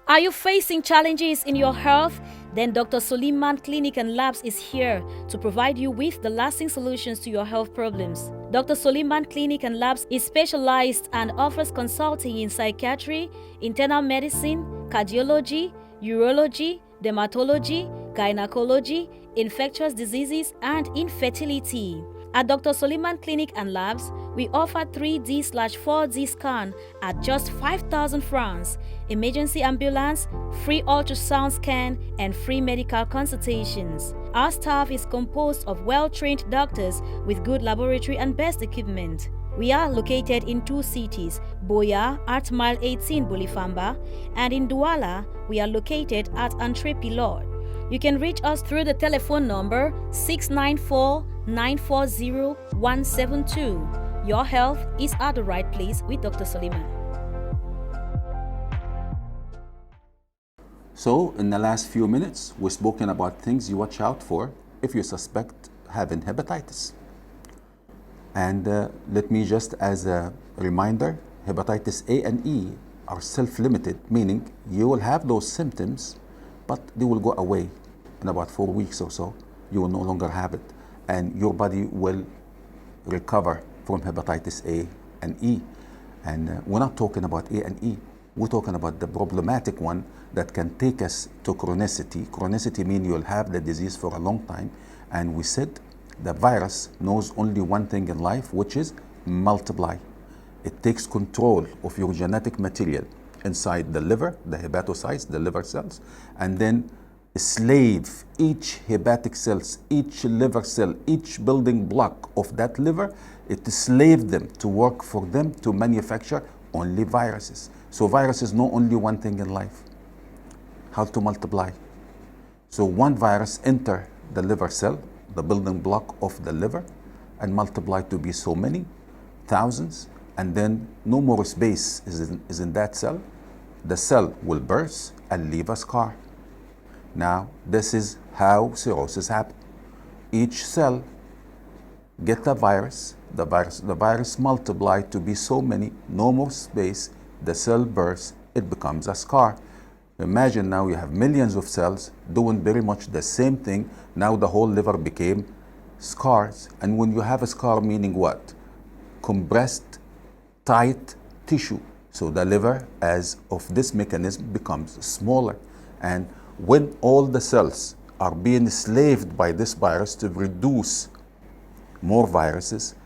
Are you facing challenges in your health? Then Dr. Suleiman Clinic and Labs is here to provide you with the lasting solutions to your health problems. Dr. Suleiman Clinic and Labs is specialized and offers consulting in psychiatry, internal medicine, cardiology, urology, dermatology, gynecology, infectious diseases, and infertility. At Dr. Suleiman Clinic and Labs, we offer 3D/4D scan at just 5,000 francs, emergency ambulance, free ultrasound scan, and free medical consultations. Our staff is composed of well-trained doctors with good laboratory and best equipment. We are located in 2 cities, Boya at Mile 18 Bolifamba, and in Douala, we are located at Entre Pilot. You can reach us through the telephone number 694-940-172. Your health is at the right place with Dr. Suleiman. So, in the last few minutes, we've spoken about things you watch out for if you suspect having hepatitis. And let me just as a reminder, hepatitis A and E are self-limited, meaning you will have those symptoms, but they will go away in about 4 weeks or so. You will no longer have it, and your body will recover from hepatitis A and E. And we're not talking about A and E. We're talking about the problematic one that can take us to chronicity. Chronicity means you'll have the disease for a long time. And we said the virus knows only one thing in life, which is multiply. It takes control of your genetic material inside the liver, the hepatocytes, the liver cells, and then slave each hepatic cells, each liver cell, each building block of that liver. It slaved them to work for them to manufacture only viruses. So viruses know only one thing in life: how to multiply. So one virus enter the liver cell, the building block of the liver, and multiply to be so many thousands, and then no more space is in that cell. The cell will burst and leave a scar. Now, this is how cirrhosis happens. Each cell get the virus multiply to be so many, no more space, the cell bursts, it becomes a scar. Imagine now you have millions of cells doing very much the same thing. Now the whole liver became scars. And when you have a scar, meaning what? Compressed, tight tissue. So the liver, as of this mechanism, becomes smaller. And when all the cells are being enslaved by this virus to produce more viruses,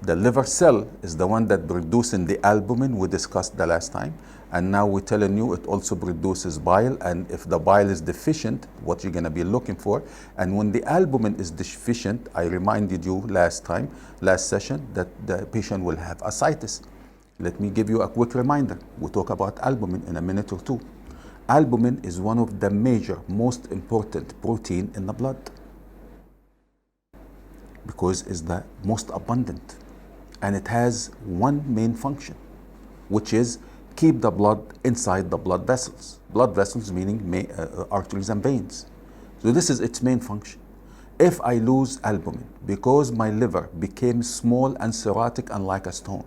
the liver cell is the one that produces the albumin we discussed the last time. And now we're telling you it also produces bile. And if the bile is deficient, what you're going to be looking for. And when the albumin is deficient, I reminded you last session, that the patient will have ascites. Let me give you a quick reminder. We'll talk about albumin in a minute or two. Albumin is one of the major, most important protein in the blood because it's the most abundant. And it has one main function, which is keep the blood inside the blood vessels. Blood vessels meaning arteries and veins. So this is its main function. If I lose albumin because my liver became small and cirrhotic and like a stone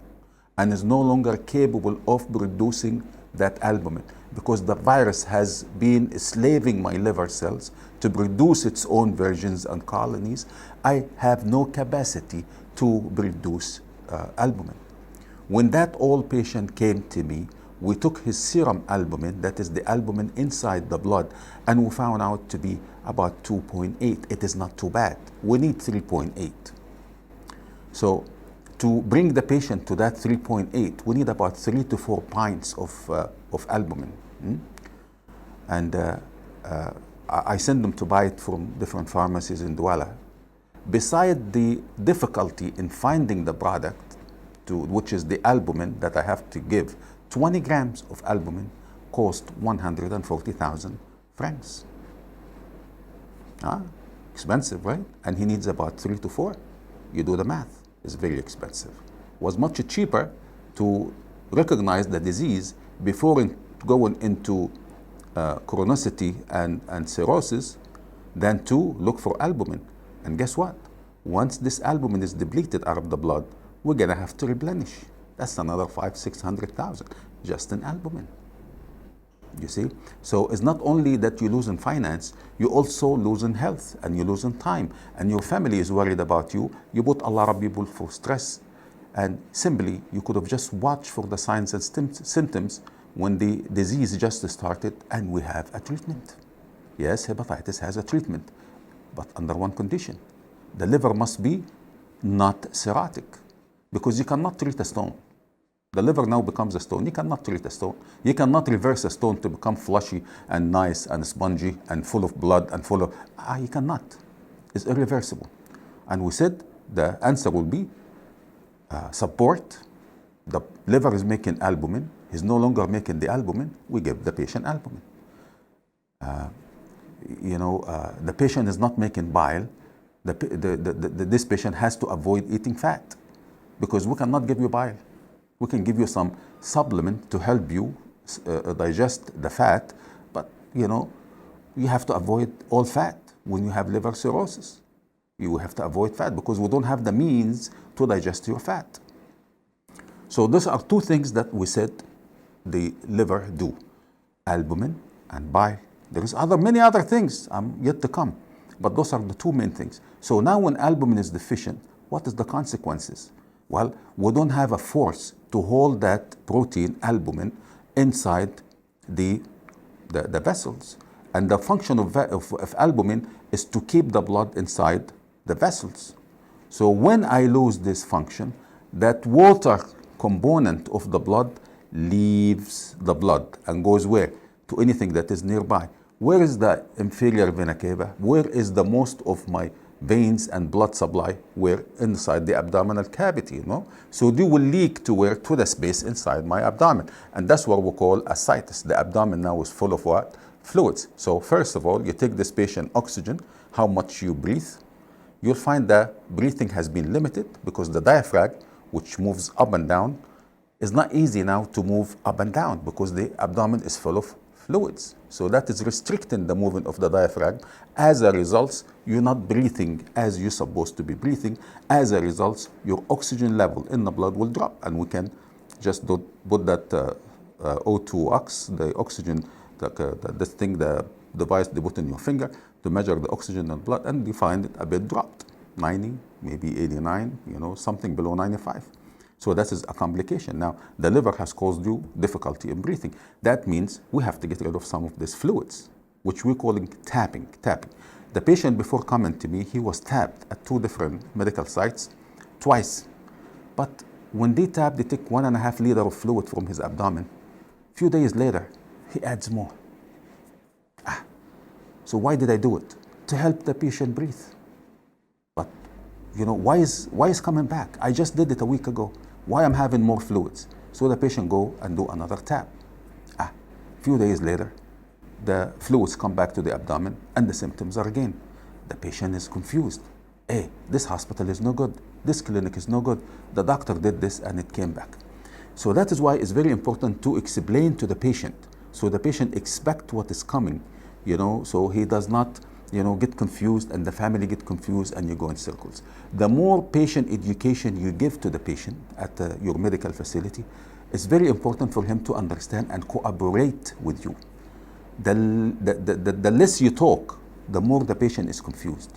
and is no longer capable of producing that albumin because the virus has been enslaving my liver cells to produce its own versions and colonies, I have no capacity to produce albumin. When that old patient came to me, we took his serum albumin, that is the albumin inside the blood, and we found out to be about 2.8. It is not too bad. We need 3.8. So to bring the patient to that 3.8, we need about 3 to 4 pints of albumin. And I send them to buy it from different pharmacies in Douala. Beside the difficulty in finding the product, which is the albumin that I have to give, 20 grams of albumin cost 140,000 francs. Expensive, right? And he needs about 3 to 4. You do the math. It's very expensive. It was much cheaper to recognize the disease before going into chronicity and cirrhosis than to look for albumin. And guess what? Once this albumin is depleted out of the blood, we're going to have to replenish. That's another 500,000, 600,000 just in albumin. You see? So it's not only that you lose in finance, you also lose in health, and you lose in time, and your family is worried about you. You put a lot of people for stress, and simply you could have just watched for the signs and symptoms when the disease just started, and we have a treatment. Yes, hepatitis has a treatment, but under one condition. The liver must be not cirrhotic, because you cannot treat a stone. The liver now becomes a stone. You cannot treat a stone. You cannot reverse a stone to become flushy and nice and spongy and full of blood and full of... you cannot. It's irreversible. And we said the answer will be support. The liver is making albumin. He's no longer making the albumin. We give the patient albumin. The patient is not making bile. This patient has to avoid eating fat, because we cannot give you bile. We can give you some supplement to help you digest the fat, but you have to avoid all fat when you have liver cirrhosis. You have to avoid fat because we don't have the means to digest your fat. So those are two things that we said the liver do: albumin and bile. There is many other things yet to come, but those are the two main things. So now when albumin is deficient, what is the consequences? Well, we don't have a force to hold that protein, albumin, inside the vessels. And the function of albumin is to keep the blood inside the vessels. So when I lose this function, that water component of the blood leaves the blood and goes where? To anything that is nearby. Where is the inferior vena cava? Where is the most of my veins and blood supply? Where? Inside the abdominal cavity, So they will leak to where? To the space inside my abdomen. And that's what we call ascites. The abdomen now is full of what? Fluids. So first of all, you take this patient oxygen, how much you breathe. You'll find that breathing has been limited because the diaphragm, which moves up and down, is not easy now to move up and down because the abdomen is full of fluids. So that is restricting the movement of the diaphragm. As a result, you're not breathing as you're supposed to be breathing. As a result, your oxygen level in the blood will drop, and we can just put that O2 the oxygen, the device they put in your finger to measure the oxygen in the blood, and you find it a bit dropped, 90, maybe 89, something below 95. So that is a complication. Now, the liver has caused you difficulty in breathing. That means we have to get rid of some of these fluids, which we're calling tapping. The patient, before coming to me, he was tapped at 2 different medical sites twice. But when they tap, they take 1.5 liters of fluid from his abdomen. A few days later, he adds more. So why did I do it? To help the patient breathe. But why is coming back? I just did it a week ago. Why I'm having more fluids? So the patient go and do another tap. A few days later, the fluids come back to the abdomen and the symptoms are again. The patient is confused. Hey, this hospital is no good. This clinic is no good. The doctor did this and it came back. So that is why it's very important to explain to the patient, so the patient expect what is coming, so he does not get confused and the family get confused and you go in circles. The more patient education you give to the patient at your medical facility, it's very important for him to understand and cooperate with you. The less you talk, the more the patient is confused.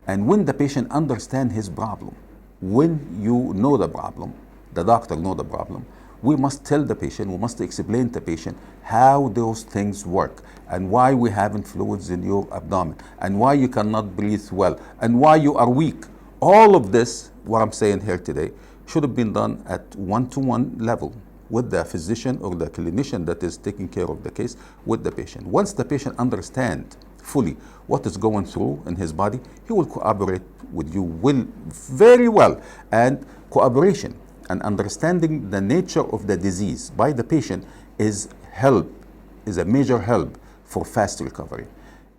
And when the patient understands his problem, when you know the problem, the doctor know the problem, we must tell the patient, we must explain to the patient how those things work and why we having fluids in your abdomen and why you cannot breathe well and why you are weak. All of this, what I'm saying here today, should have been done at one-to-one level with the physician or the clinician that is taking care of the case with the patient. Once the patient understands fully what is going through in his body, he will cooperate with you very well. And cooperation and understanding the nature of the disease by the patient is a major help for fast recovery.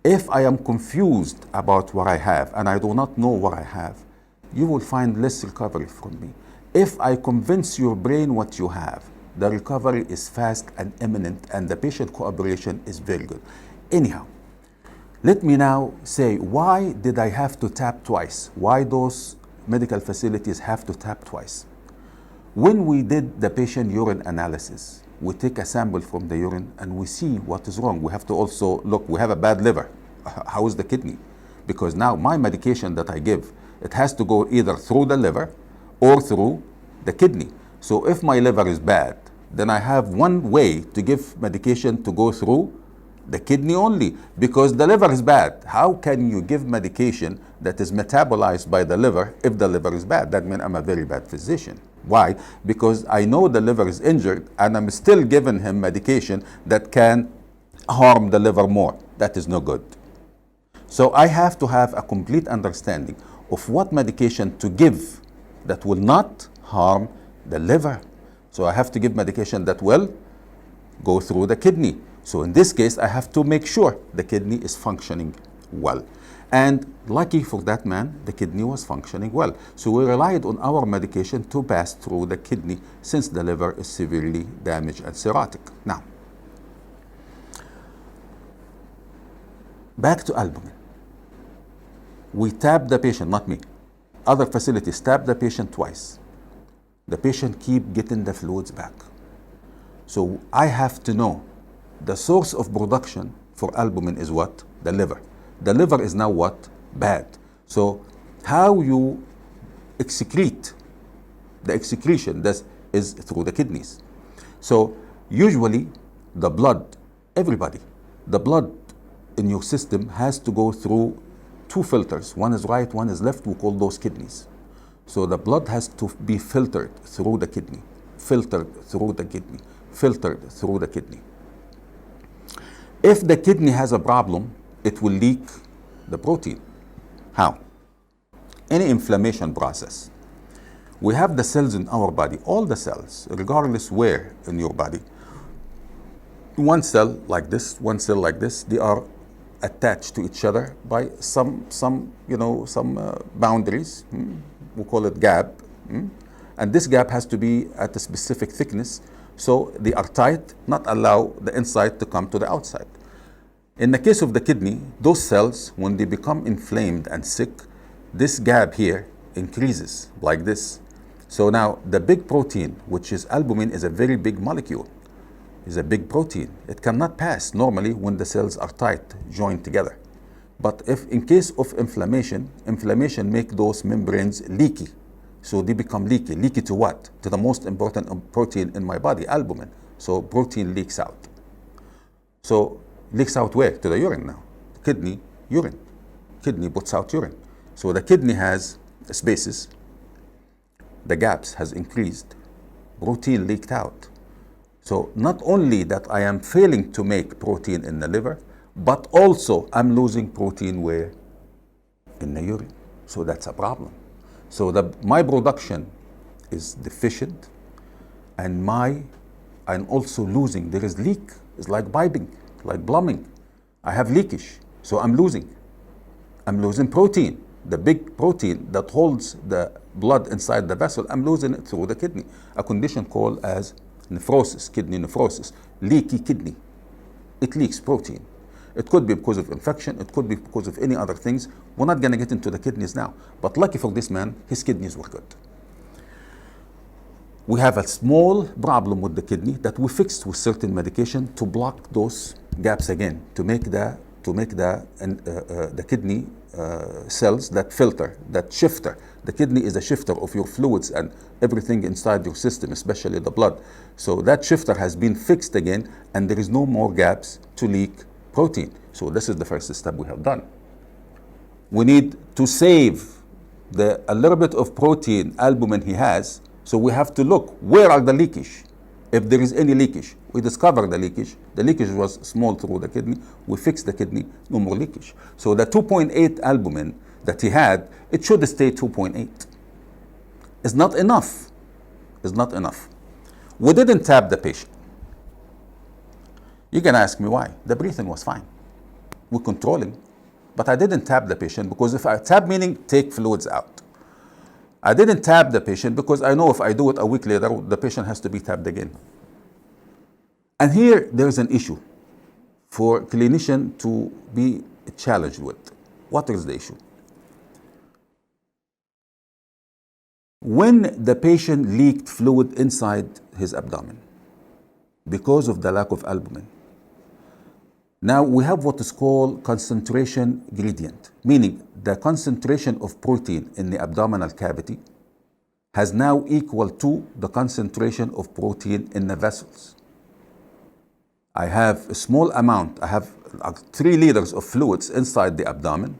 If I am confused about what I have and I do not know what I have, you will find less recovery from me. If I convince your brain what you have, the recovery is fast and imminent and the patient cooperation is very good. Anyhow, let me now say, why did I have to tap twice? Why those medical facilities have to tap twice? When we did the patient urine analysis, we take a sample from the urine and we see what is wrong. We have to also look, we have a bad liver. How is the kidney? Because now my medication that I give, it has to go either through the liver or through the kidney. So if my liver is bad, then I have one way to give medication to go through the kidney only, because the liver is bad. How can you give medication that is metabolized by the liver if the liver is bad? That means I'm a very bad physician. Why? Because I know the liver is injured and I'm still giving him medication that can harm the liver more. That is no good. So I have to have a complete understanding of what medication to give that will not harm the liver. So I have to give medication that will go through the kidney. So in this case, I have to make sure the kidney is functioning well. And lucky for that man, the kidney was functioning well. So we relied on our medication to pass through the kidney since the liver is severely damaged and cirrhotic. Now, back to albumin. We tapped the patient, not me. Other facilities tapped the patient twice. The patient keep getting the fluids back. So I have to know the source of production for albumin is what? The liver. The liver is now what? Bad. So how you excrete, the excretion is through the kidneys. So usually the blood, everybody, the blood in your system has to go through two filters. One is right, one is left. We call those kidneys. So the blood has to be filtered through the kidney, filtered through the kidney, filtered through the kidney. If the kidney has a problem, it will leak the protein. How? Any inflammation process. We have the cells in our body, all the cells, regardless where in your body. One cell like this, one cell like this, they are attached to each other by some boundaries. We call it gap. And this gap has to be at a specific thickness, so they are tight, not allow the inside to come to the outside. In the case of the kidney, those cells, when they become inflamed and sick, this gap here increases like this. So now the big protein, which is albumin, is a very big molecule. It's a big protein. It cannot pass normally when the cells are tight, joined together. But if in case of inflammation make those membranes leaky. So they become leaky. Leaky to what? To the most important protein in my body, albumin. So protein leaks out. So leaks out where? To the urine now. Kidney, urine. Kidney puts out urine. So the kidney has spaces. The gaps has increased. Protein leaked out. So not only that I am failing to make protein in the liver, but also I'm losing protein where? In the urine. So that's a problem. So my production is deficient, and I'm also losing. There is leak. It's like piping, like plumbing. I have leakage, so I'm losing. I'm losing protein, the big protein that holds the blood inside the vessel. I'm losing it through the kidney, a condition called as nephrosis, kidney nephrosis, leaky kidney. It leaks protein. It could be because of infection. It could be because of any other things. We're not going to get into the kidneys now. But lucky for this man, his kidneys were good. We have a small problem with the kidney that we fixed with certain medication to block those gaps again, to make the kidney cells that filter, that shifter. The kidney is a shifter of your fluids and everything inside your system, especially the blood. So that shifter has been fixed again, and there is no more gaps to leak protein. So this is the first step we have done. We need to save a little bit of protein, albumin he has. So we have to look, where are the leakage? If there is any leakage, we discover the leakage. The leakage was small through the kidney. We fix the kidney, no more leakage. So the 2.8 albumin that he had, it should stay 2.8. It's not enough. It's not enough. We didn't tap the patient. You can ask me why. The breathing was fine. We're controlling. But I didn't tap the patient because if I tap, meaning take fluids out. I didn't tap the patient because I know if I do it a week later, the patient has to be tapped again. And here there's an issue for clinician to be challenged with. What is the issue? When the patient leaked fluid inside his abdomen, because of the lack of albumin. Now we have what is called concentration gradient, meaning the concentration of protein in the abdominal cavity has now equal to the concentration of protein in the vessels. I have a small amount, I have 3 liters of fluids inside the abdomen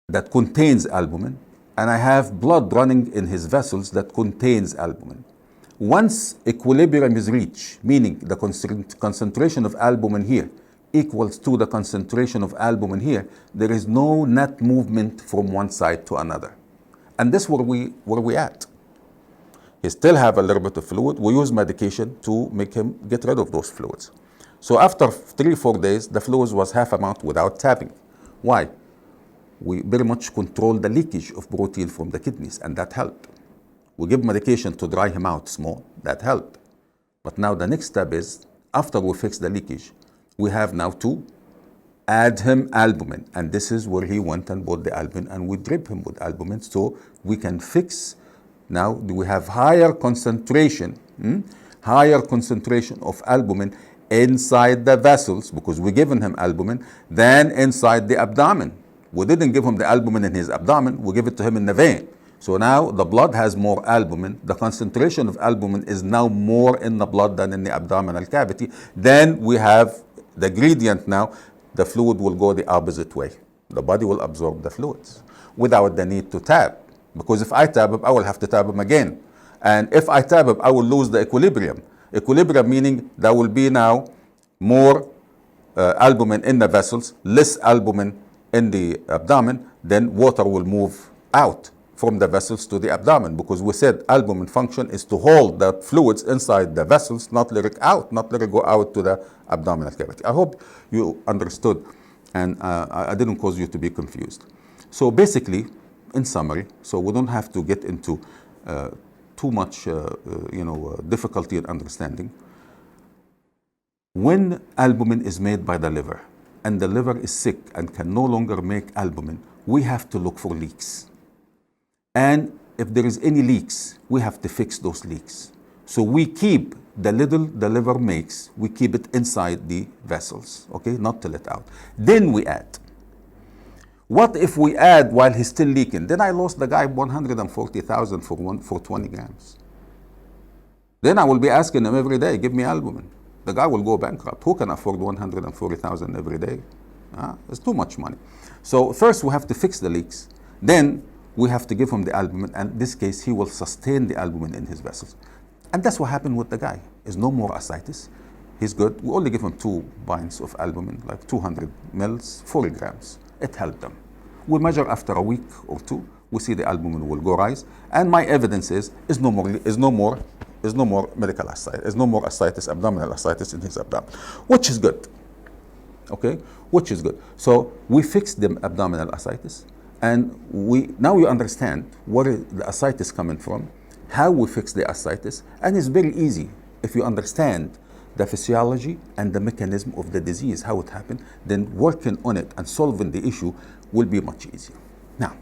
that contains albumin, and I have blood running in his vessels that contains albumin. Once equilibrium is reached, meaning the concentration of albumin here equals to the concentration of albumin here, there is no net movement from one side to another. And this is where we at. He still have a little bit of fluid. We use medication to make him get rid of those fluids. So after 3-4 days, the fluids was half amount without tapping. Why? We very much control the leakage of protein from the kidneys, and that helped. We give medication to dry him out small, that helped. But now the next step is, after we fix the leakage, we have now to add him albumin. And this is where he went and bought the albumin, and we drip him with albumin so we can fix. Now we have higher concentration of albumin inside the vessels, because we're giving him albumin, than inside the abdomen. We didn't give him the albumin in his abdomen, we give it to him in the vein. So now the blood has more albumin. The concentration of albumin is now more in the blood than in the abdominal cavity. Then we have the gradient now. The fluid will go the opposite way. The body will absorb the fluids without the need to tap. Because if I tap him, I will have to tap him again. And if I tap him, I will lose the equilibrium. Equilibrium meaning there will be now more albumin in the vessels, less albumin in the abdomen, then water will move out from the vessels to the abdomen, because we said albumin function is to hold the fluids inside the vessels, not let it out, not let it go out to the abdominal cavity. I hope you understood, and I didn't cause you to be confused. So basically, in summary, so we don't have to get into too much difficulty in understanding. When albumin is made by the liver, and the liver is sick and can no longer make albumin, we have to look for leaks. And if there is any leaks, we have to fix those leaks. So we keep the little the liver makes, we keep it inside the vessels, okay, not to let out. Then we add. What if we add while he's still leaking? Then I lost the guy 140,000 for 20 grams. Then I will be asking him every day, give me albumin. The guy will go bankrupt. Who can afford 140,000 every day? It's too much money. So first we have to fix the leaks. Then we have to give him the albumin, and in this case, he will sustain the albumin in his vessels. And that's what happened with the guy. There's no more ascites. He's good. We only give him 2 pints of albumin, like 200 mils, 40 grams. It helped them. We measure after a week or 2. We see the albumin will go rise. And my evidence is no more medical ascites. There's no more ascites, abdominal ascites in his abdomen, which is good. Okay, which is good. So we fixed the abdominal ascites. And now you understand where the ascites coming from, how we fix the ascites, and it's very easy. If you understand the physiology and the mechanism of the disease, how it happened, then working on it and solving the issue will be much easier. Now,